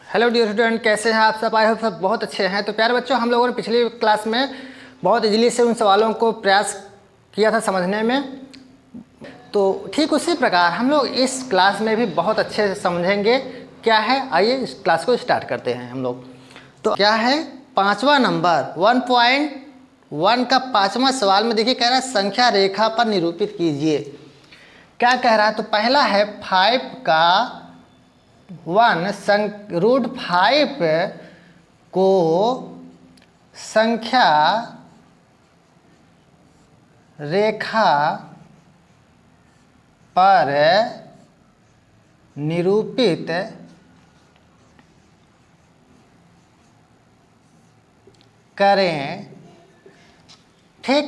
Hello dear student, कैसे हैं आप सब? आई होप सब बहुत अच्छे हैं। तो प्यारे बच्चों, हम लोगों ने पिछली क्लास में बहुत इजीली से उन सवालों को प्रयास किया था समझने में। तो ठीक उसी प्रकार हम लोग इस क्लास में भी बहुत अच्छे से समझेंगे। क्या है, आइए इस क्लास को स्टार्ट करते हैं हम लोग। तो क्या है, पाँचवा नंबर 1.1 का पाँचवा सवाल में देखिए कह रहा है संख्या रेखा पर निरूपित कीजिए। क्या कह रहा है? तो पहला है 5 का 1√5 को संख्या रेखा पर निरूपित करें। ठीक,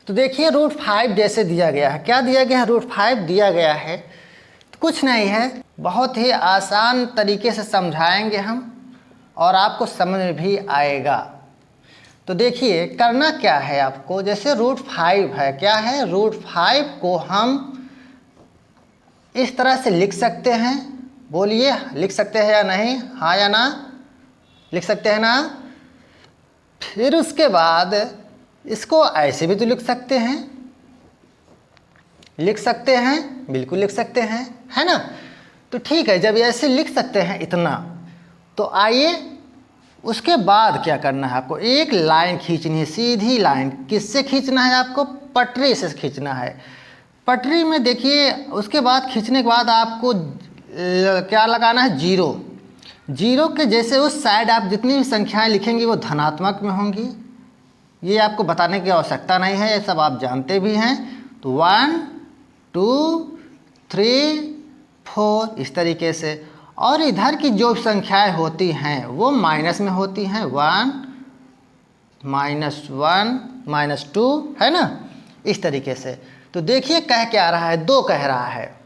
तो देखिए √5 जैसे दिया गया है। क्या दिया गया है? √5 दिया गया है। तो कुछ नहीं है, बहुत ही आसान तरीके से समझाएंगे हम और आपको समझ में भी आएगा। तो देखिए करना क्या है आपको, जैसे √5 है, क्या है, √5 को हम इस तरह से लिख सकते हैं। बोलिए, लिख सकते हैं या नहीं? हाँ या ना? लिख सकते हैं ना? फिर उसके बाद इसको ऐसे भी तो लिख सकते हैं। लिख सकते हैं, बिल्कुल लिख सकते हैं, है ना? तो ठीक है, जब ऐसे लिख सकते हैं इतना, तो आइए उसके बाद क्या करना है आपको, एक लाइन खींचनी है, सीधी लाइन। किससे खींचना है आपको? पटरी से खींचना है। पटरी में देखिए उसके बाद खींचने के बाद आपको क्या लगाना है? जीरो। जीरो के जैसे उस साइड आप जितनी भी संख्याएं लिखेंगी वो धनात्मक में होंगी। ये आपको बताने की आवश्यकता नहीं है, ये सब आप जानते भी हैं। तो 1 2 3 4 इस तरीके से। और इधर की जो संख्याएं होती हैं वो माइनस में होती हैं। 1 -1 -2, है ना? इस तरीके से। तो देखिए कह क्या रहा है, 2 कह रहा है।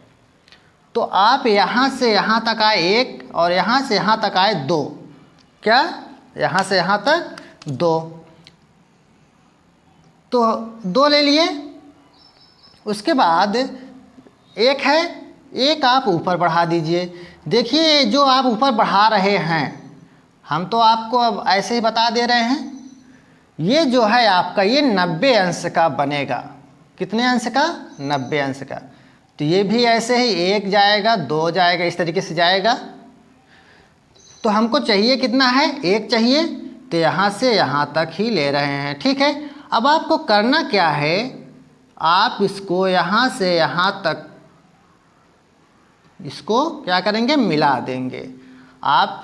तो आप यहाँ से यहाँ तक आए 1 और यहाँ से यहाँ तक आए 2। क्या? यहाँ से यहाँ तक 2। तो 2 ले लिए। उसके बाद 1 है, 1 आप ऊपर बढ़ा दीजिए। देखिए जो आप ऊपर बढ़ा रहे हैं, हम तो आपको अब ऐसे ही बता दे रहे हैं, ये जो है आपका ये 90 अंश का बनेगा। कितने अंश का? 90 अंश का। तो ये भी ऐसे ही 1 जाएगा, 2 जाएगा, इस तरीके से जाएगा। तो हमको चाहिए कितना है? 1 चाहिए। तो यहाँ से यहाँ तक ही ले रहे हैं। ठीक है, अब आपको करना क्या है, आप इसको यहाँ से यहाँ तक इसको क्या करेंगे? मिला देंगे। आप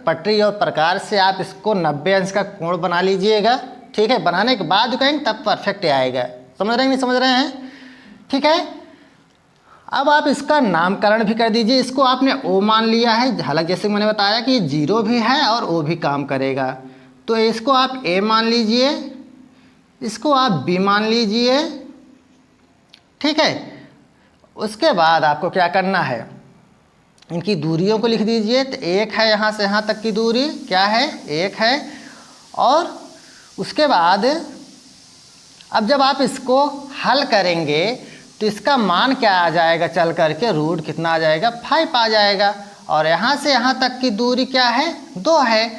पटरी और प्रकार से आप इसको 90 अंश का कोण बना लीजिएगा। ठीक है, बनाने के बाद जो कहेंगे तब परफेक्ट आएगा। समझ रहे हैं, नहीं समझ रहे हैं? ठीक है, अब आप इसका नामकरण भी कर दीजिए। इसको आपने O मान लिया है, हालांकि जैसे मैंने बताया कि ये 0 भी है और O भी काम करेगा। तो इसको आप A मान लीजिए, इसको आप B मान लीजिए। ठीक है, उसके बाद आपको क्या करना है, इनकी दूरियों को लिख दीजिए। तो 1 है, यहाँ से यहाँ तक की दूरी क्या है? 1 है। और उसके बाद अब जब आप इसको हल करेंगे तो इसका मान क्या आ जाएगा? चल करके रूट कितना आ जाएगा? 5 आ जाएगा। और यहाँ से यहाँ तक की दूरी क्या है? 2 है।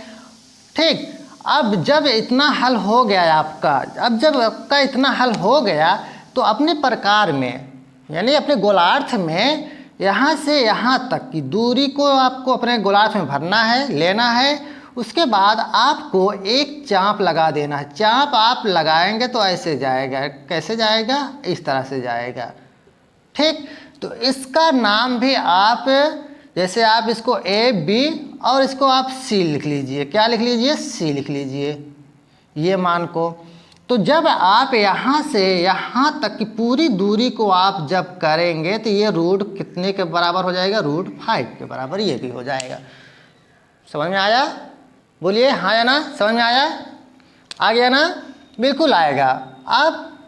ठीक, अब जब इतना हल हो गया आपका, अब जब आपका इतना हल हो गया तो अपने प्रकार में यानी अपने गोलार्थ में यहाँ से यहाँ तक की दूरी को आपको अपने गोलार्थ में भरना है, लेना है। उसके बाद आपको एक चाप लगा देना है। चाप आप लगाएंगे तो ऐसे जाएगा। कैसे जाएगा? इस तरह से जाएगा। ठीक, तो इसका नाम भी आप, जैसे आप इसको A B और इसको आप C लिख लीजिए। क्या लिख लीजिए? C लिख लीजिए ये मान को। तो जब आप यहाँ से यहाँ तक की पूरी दूरी को आप जब करेंगे तो ये रूट कितने के बराबर हो जाएगा? √5 के बराबर ये भी हो जाएगा। समझ में आया? बोलिए हाँ या ना? समझ में आया? आ गया ना? बिल्कुल आएगा। अब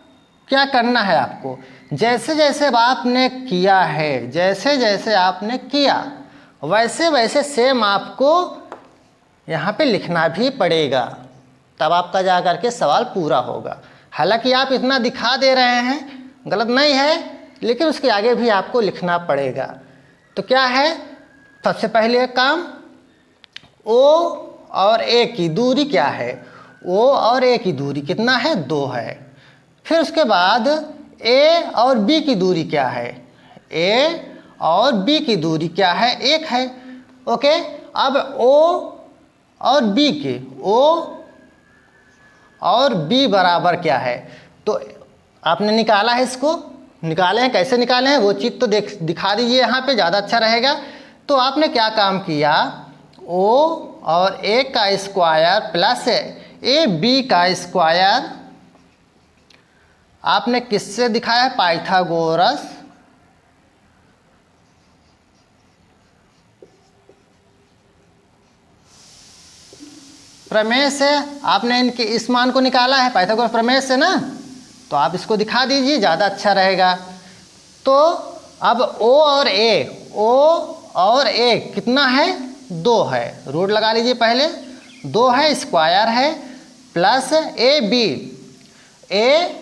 क्या करना है आपको, जैसे जैसे आपने किया है, जैसे जैसे आपने किया वैसे वैसे सेम आपको यहाँ पे लिखना भी पड़ेगा, तब आपका जा करके सवाल पूरा होगा। हालांकि आप इतना दिखा दे रहे हैं, गलत नहीं है, लेकिन उसके आगे भी आपको लिखना पड़ेगा। तो क्या है, सबसे पहले काम ओ और ए की दूरी क्या है, ओ और ए की दूरी कितना है, 2 है। फिर उसके बाद ए और बी की दूरी क्या है, ए और बी की दूरी क्या है, 1 है। ओके, अब ओ और बी के, ओ और बी बराबर क्या है, तो आपने निकाला है, इसको निकाले हैं, कैसे निकाले हैं वो चीज़ तो दिखा दीजिए यहाँ पे, ज़्यादा अच्छा रहेगा। तो आपने क्या काम किया, ओ और ए का स्क्वायर प्लस ए बी का स्क्वायर आपने किससे दिखाया है, पाइथागोरस प्रमेय से आपने इनके इस मान को निकाला है, पाइथागोरस प्रमेय से ना, तो आप इसको दिखा दीजिए, ज़्यादा अच्छा रहेगा। तो अब ओ और ए कितना है, 2 है, रूट लगा लीजिए पहले, 2 है, स्क्वायर है, प्लस ए बी, ए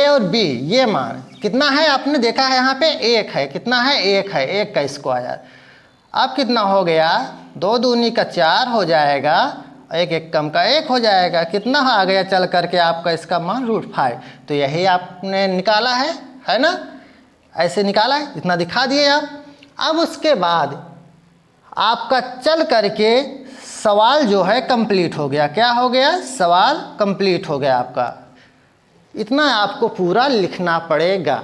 और बी ये मान कितना है, आपने देखा है यहाँ पे 1 है, कितना है, 1 है, 1 का स्क्वायर। अब कितना हो गया, 2 दूनी का 4 हो जाएगा, 1 1 कम का 1 हो जाएगा, कितना आ गया चल करके आपका इसका मान √5। तो यही आपने निकाला है ना, ऐसे निकाला है, इतना दिखा दिए आप। अब उसके बाद आपका चल करके सवाल जो है कंप्लीट हो गया, क्या हो गया, सवाल कंप्लीट हो गया आपका। इतना आपको पूरा लिखना पड़ेगा,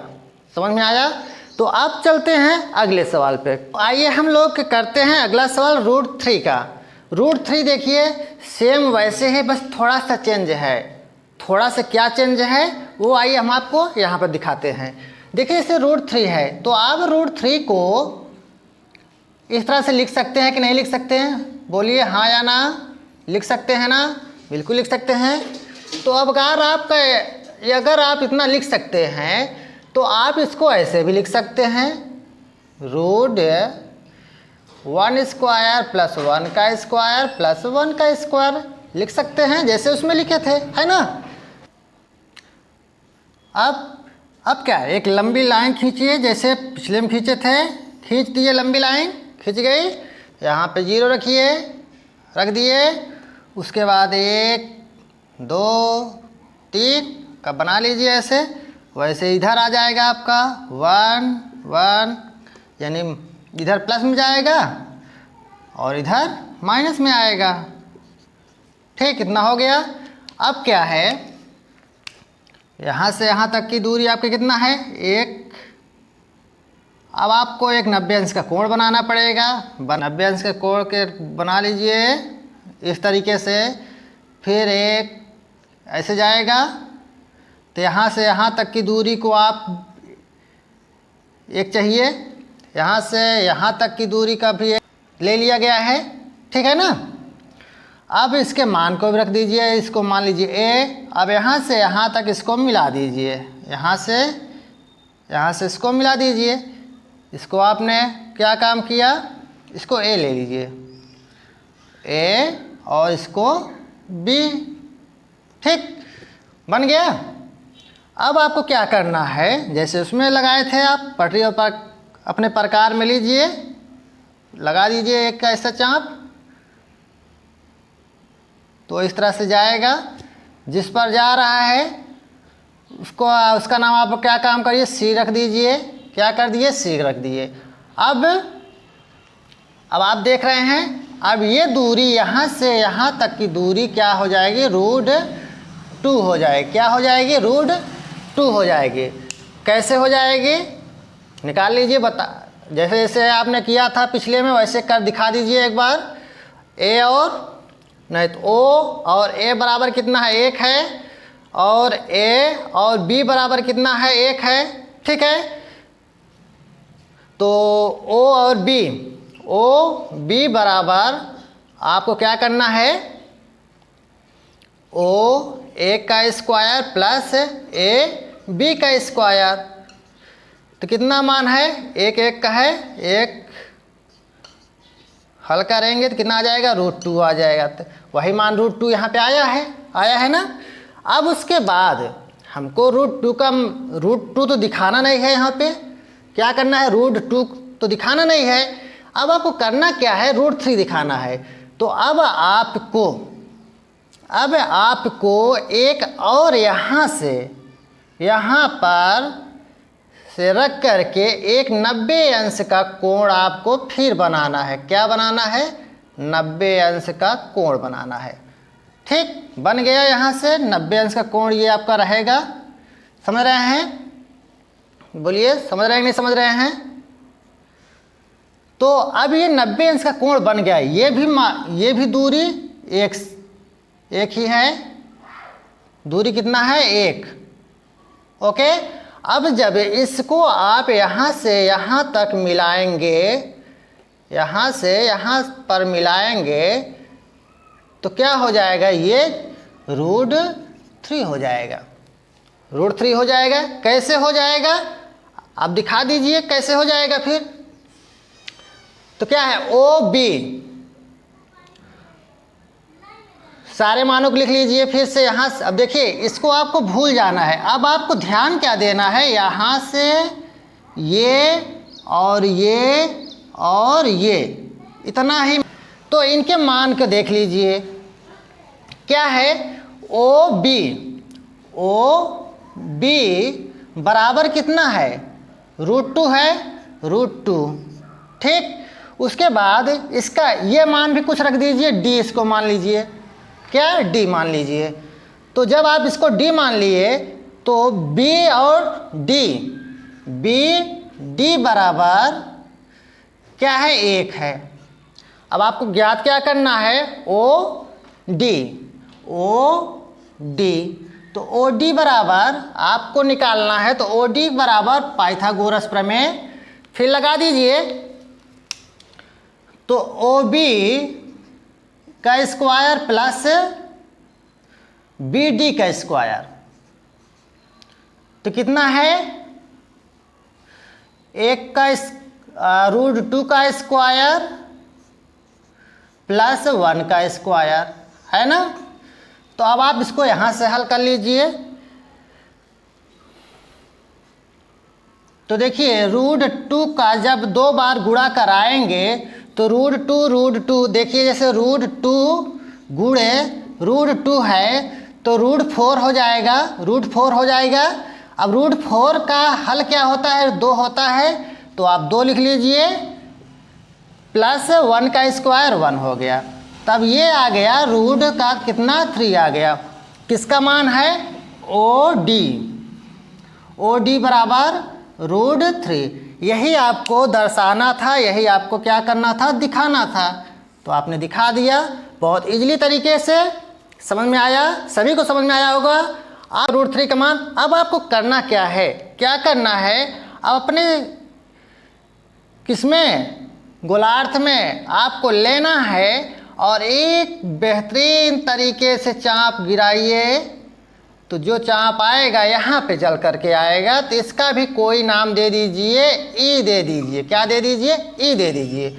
समझ में आया। तो आप चलते हैं अगले सवाल पे। आइए हम लोग करते हैं अगला सवाल √3 का। √3 देखिए सेम वैसे है, बस थोड़ा सा चेंज है। थोड़ा सा क्या चेंज है वो आइए हम आपको यहाँ पर दिखाते हैं। देखिए इसे √3 है, तो आप √3 को इस तरह से लिख सकते हैं कि नहीं लिख सकते हैं, बोलिए हाँ या ना, लिख सकते हैं ना, बिल्कुल लिख सकते हैं। तो अब अगर आप इतना लिख सकते हैं तो आप इसको ऐसे भी लिख सकते हैं, √1² प्लस 1 का स्क्वायर प्लस 1 का स्क्वायर लिख सकते हैं, जैसे उसमें लिखे थे, है ना। अब क्या, एक लंबी लाइन खींचिए, जैसे पिछले में खींचे थे, खींच दिए लंबी लाइन, खींच गई, यहाँ पे 0 रखिए, रख दिए। उसके बाद 1 2 3 का बना लीजिए ऐसे, वैसे इधर आ जाएगा आपका 1 1, यानी इधर प्लस में जाएगा और इधर माइनस में आएगा। ठीक, कितना हो गया। अब क्या है, यहाँ से यहाँ तक की दूरी आपकी कितना है, 1। अब आपको एक 90 अंश का कोण बनाना पड़ेगा, 90 अंश का कोण के बना लीजिए इस तरीके से। फिर एक ऐसे जाएगा, तो यहाँ से यहाँ तक की दूरी को आप एक चाहिए, यहाँ से यहाँ तक की दूरी का भी ले लिया गया है, ठीक है ना। अब इसके मान को भी रख दीजिए, इसको मान लीजिए a। अब यहाँ से यहाँ तक इसको मिला दीजिए, यहाँ से इसको मिला दीजिए। इसको आपने क्या काम किया, इसको a ले लीजिए, a और इसको b, ठीक, बन गया। अब आपको क्या करना है, जैसे उसमें लगाए थे आप, पटरी और अपने प्रकार में लीजिए, लगा दीजिए एक का ऐसा चाप, तो इस तरह से जाएगा। जिस पर जा रहा है उसका नाम आप क्या काम करिए, सी रख दीजिए। क्या कर दिए, सी रख दिए। अब आप देख रहे हैं, अब ये दूरी यहाँ से यहाँ तक की दूरी क्या हो जाएगी, √2 हो जाएगी। क्या हो जाएगी, √2 हो जाएगी। कैसे हो जाएगी, निकाल लीजिए, जैसे आपने किया था पिछले में वैसे कर दिखा दीजिए एक बार। ए और नहीं तो ओ और ए बराबर कितना है, 1 है, और ए और बी बराबर कितना है, 1 है, ठीक है। तो ओ और बी बराबर आपको क्या करना है, ओ ए का स्क्वायर प्लस ए बी का स्क्वायर। तो कितना मान है, 1 1 का है, 1 हल करेंगे तो कितना आ जाएगा, √2 आ जाएगा। तो वही मान √2 यहाँ पे आया है ना। अब उसके बाद हमको √2 तो दिखाना नहीं है, यहाँ पे क्या करना है, √2 तो दिखाना नहीं है। अब आपको करना क्या है, √3 दिखाना है। तो अब आपको एक और यहाँ पर से रख करके एक 90 अंश का कोण आपको फिर बनाना है। क्या बनाना है? 90 अंश का कोण बनाना है। ठीक, बन गया। यहाँ से 90 अंश का कोण ये आपका रहेगा। समझ रहे हैं? बोलिए, समझ रहे हैं नहीं समझ रहे हैं? तो अब ये 90 अंश का कोण बन गया। ये भी दूरी एक ही है। दूरी कितना है? 1। ओके। अब जब इसको आप यहाँ से यहाँ तक मिलाएंगे, यहाँ से यहाँ पर मिलाएंगे, तो क्या हो जाएगा? ये √3 हो जाएगा। √3 हो जाएगा। कैसे हो जाएगा? आप दिखा दीजिए कैसे हो जाएगा फिर। तो क्या है? OB, सारे मानों को लिख लीजिए फिर से यहाँ। अब देखिए, इसको आपको भूल जाना है। अब आपको ध्यान क्या देना है? यहाँ से ये और ये इतना ही। तो इनके मान को देख लीजिए। क्या है? OB बराबर कितना है? √2 है। √2। ठीक। उसके बाद इसका ये मान भी कुछ रख दीजिए, D इसको मान लीजिए। क्या? D मान लीजिए। तो जब आप इसको D मान लिए तो B और D बराबर क्या है? 1 है। अब आपको ज्ञात क्या करना है? OD। तो OD बराबर आपको निकालना है। तो OD बराबर पाइथागोरस प्रमेय फिर लगा दीजिए। तो OB का स्क्वायर प्लस BD का स्क्वायर, तो कितना है? 1 का √2 का स्क्वायर प्लस 1 का स्क्वायर, है ना? तो अब आप इसको यहाँ से हल कर लीजिए। तो देखिए, √2 का जब 2 बार गुणा कराएंगे तो √2 देखिए, जैसे √2 गुणे √2 है तो √4 हो जाएगा। √4 हो जाएगा। अब √4 का हल क्या होता है? 2 होता है। तो आप 2 लिख लीजिए प्लस 1 का स्क्वायर 1 हो गया। तब ये आ गया रूट का कितना? 3 आ गया। किसका मान है? OD बराबर √3। यही आपको दर्शाना था, यही आपको क्या करना था? दिखाना था। तो आपने दिखा दिया बहुत इजीली तरीके से। समझ में आया? सभी को समझ में आया होगा। आप √3 का मान। अब आपको करना क्या है? क्या करना है? अब अपने किसमें? गोलार्ध में आपको लेना है और एक बेहतरीन तरीके से चाप गिराइए। तो जो चाप आएगा यहाँ पे जल करके आएगा। तो इसका भी कोई नाम दे दीजिए, ई दे दीजिए। क्या दे दीजिए? ई दे दीजिए।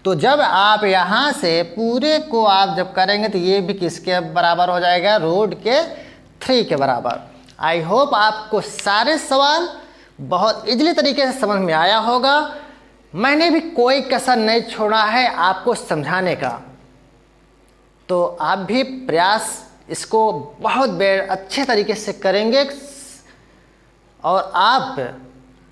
तो जब आप यहाँ से पूरे को आप जब करेंगे तो ये भी किसके बराबर हो जाएगा? √3 के बराबर। आई होप आपको सारे सवाल बहुत इजीली तरीके से समझ में आया होगा। मैंने भी कोई कसर नहीं छोड़ा है आपको समझाने का। तो आप भी प्रयास इसको बहुत अच्छे तरीके से करेंगे और आप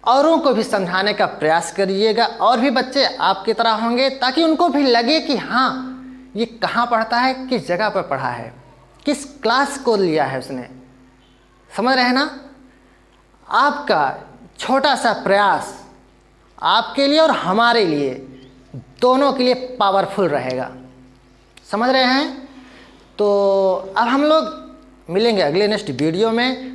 औरों को भी समझाने का प्रयास करिएगा। और भी बच्चे आपकी तरह होंगे ताकि उनको भी लगे कि हाँ, ये कहाँ पढ़ता है, किस जगह पर पढ़ा है, किस क्लास को लिया है उसने। समझ रहे हैं ना? आपका छोटा सा प्रयास आपके लिए और हमारे लिए, दोनों के लिए पावरफुल रहेगा। समझ रहे हैं? तो अब हम लोग मिलेंगे अगले नेक्स्ट वीडियो में।